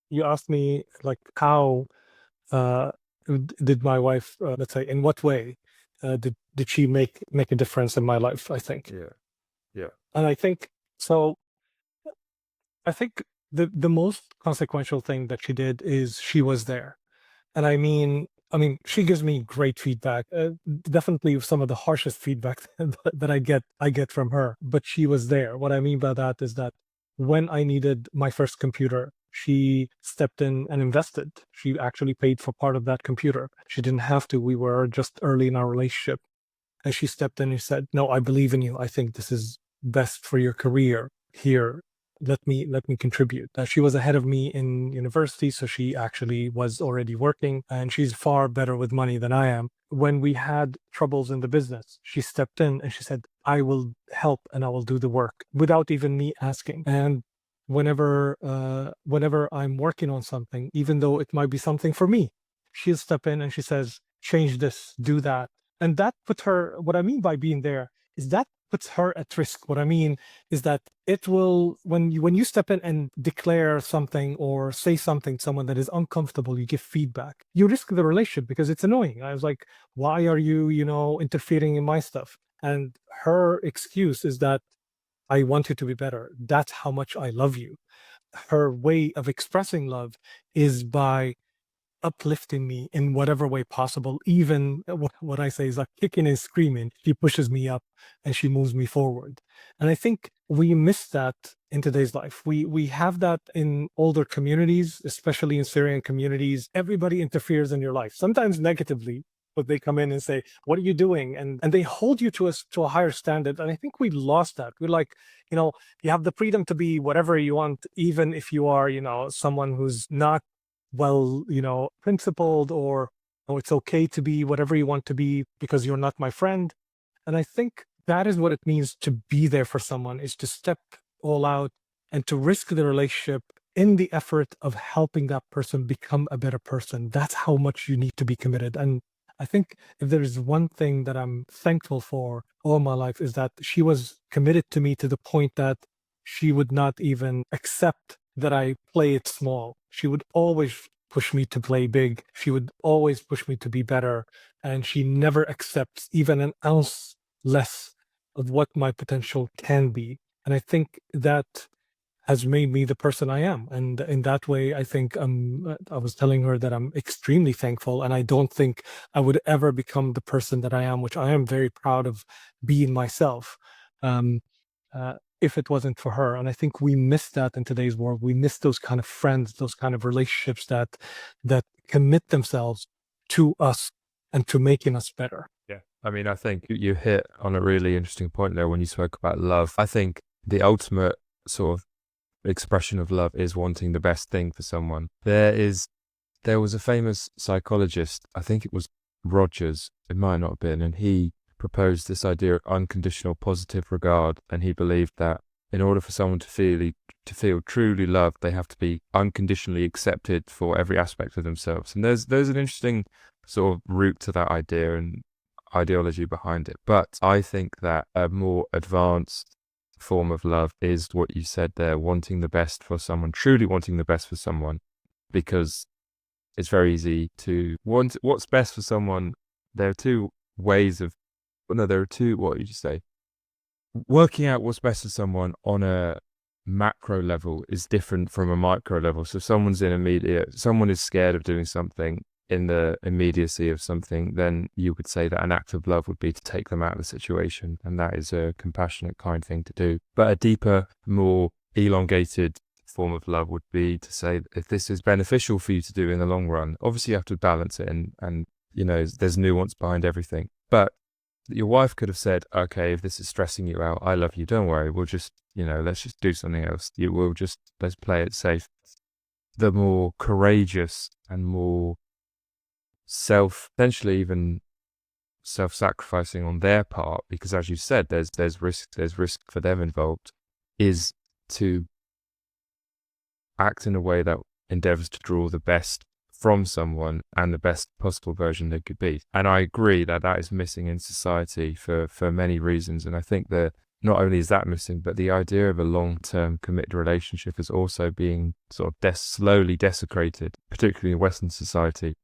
you asked me like how uh, did my wife, let's say, in what way did she make a difference in my life? I think, Yeah. Yeah. and I think so. I think the most consequential thing that she did is she was there. And I mean, she gives me great feedback. Definitely some of the harshest feedback that I get from her. But she was there. What I mean by that is that when I needed my first computer, she stepped in and invested. She actually paid for part of that computer. She didn't have to. We were just early in our relationship, and she stepped in and said, "No, I believe in you. I think this is best for your career here. Let me contribute." She was ahead of me in university, so she actually was already working, and she's far better with money than I am. When we had troubles in the business, she stepped in and she said, "I will help and I will do the work," without even me asking. And whenever I'm working on something, even though it might be something for me, she'll step in and she says, "Change this, do that." And that puts her, what I mean by being there is that puts her at risk. What I mean is that it will, when you step in and declare something or say something to someone that is uncomfortable, you give feedback, you risk the relationship because it's annoying. I was like, why are you, interfering in my stuff? And her excuse is that I want you to be better. That's how much I love you. Her way of expressing love is by uplifting me in whatever way possible. Even what I say is like kicking and screaming. She pushes me up and she moves me forward. And I think we miss that in today's life. We have that in older communities, especially in Syrian communities. Everybody interferes in your life, sometimes negatively. But they come in and say, "What are you doing?" And they hold you to a higher standard. And I think we lost that. We're like, you have the freedom to be whatever you want, even if you are, someone who's not well, principled, or oh, it's okay to be whatever you want to be because you're not my friend. And I think that is what it means to be there for someone, is to step all out and to risk the relationship in the effort of helping that person become a better person. That's how much you need to be committed. And I think if there is one thing that I'm thankful for all my life is that she was committed to me to the point that she would not even accept that I play it small. She would always push me to play big. She would always push me to be better. And she never accepts even an ounce less of what my potential can be. And I think that has made me the person I am. And in that way, I think I was telling her that I'm extremely thankful. And I don't think I would ever become the person that I am, which I am very proud of being myself, um, if it wasn't for her. And I think we miss that in today's world. We miss those kind of friends, those kind of relationships that commit themselves to us and to making us better. Yeah. I mean, I think you hit on a really interesting point there when you spoke about love. I think the ultimate sort of expression of love is wanting the best thing for someone. There was a famous psychologist, I think it was Rogers, it might not have been, and he proposed this idea of unconditional positive regard, and he believed that in order for someone to feel truly loved, they have to be unconditionally accepted for every aspect of themselves. And there's an interesting sort of root to that idea and ideology behind it. But I think that a more advanced form of love is what you said there, wanting the best for someone, truly wanting the best for someone, because it's very easy to want what's best for someone. There are two ways of, well, no, there are two, what did you say? Working out what's best for someone on a macro level is different from a micro level. So if someone is scared of doing something in the immediacy of something, then you could say that an act of love would be to take them out of the situation. And that is a compassionate, kind thing to do. But a deeper, more elongated form of love would be to say, if this is beneficial for you to do in the long run, obviously you have to balance it, and there's nuance behind everything. But your wife could have said, okay, if this is stressing you out, I love you, don't worry, we'll just, let's just do something else. Let's play it safe. The more courageous and more essentially even self-sacrificing on their part, because as you said, there's risk for them involved, is to act in a way that endeavors to draw the best from someone and the best possible version they could be. And I agree that that is missing in society for many reasons. And I think that not only is that missing, but the idea of a long-term committed relationship is also being sort of slowly desecrated, particularly in Western society.